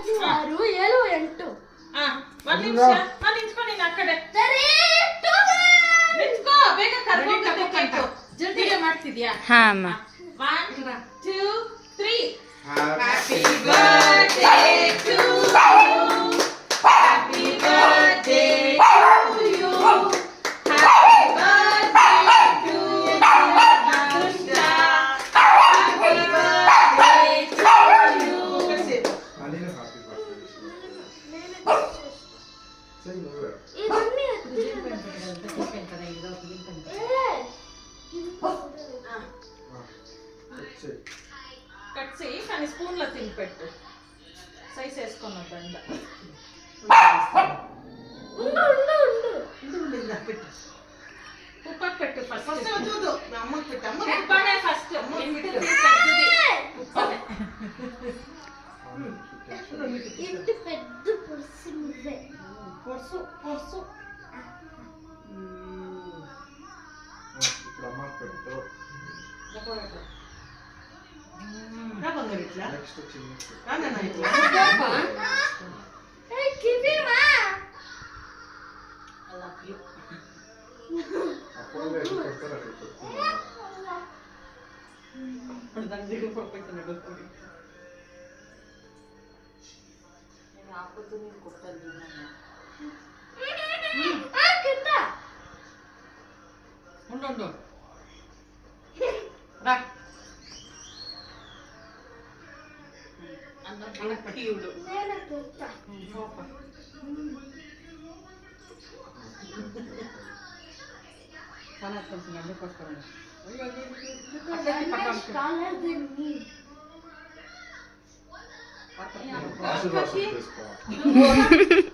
6 7 8 ಒಂದು ನಿಮಿಷ ನಿಂತ್ಕೊ ನೀನು ಆ ಕಡೆ ನಿಂತ್ಕೋ ಬೇಗ ಕರ್ಕೊಂಡು ಹೋಗ್ಬೇಕು ಜಲ್ದಿ ಮಾಡ್ತಿದ್ಯಾ ಹಾ ಅಮ್ಮ 1 2 3 Happy birthday to you Happy birthday to you Happy birthday to Anusha Happy birthday to you Alina happy birthday. Say no. కట్సి కానీ స్పూన్లో తినిపెట్టు సైజ్ వేసుకొని దండ కుప్పకు పెట్టు ఫస్ట్ కుప్పనే ఫస్ట్ ఇంటి పెద్ద పురుసు నువ్వే పొర్సు పొర్సు ఇప్పుడు అమ్మకి పెట్టు. నెక్స్ట్ చిన్న అప్పుడు ఎక్కడ పెడతారు అక్కడ పెట్టుకున్నాను. ఉండు రా అన్నట్టు ఆశీర్వాదం తీసుకోవాలి.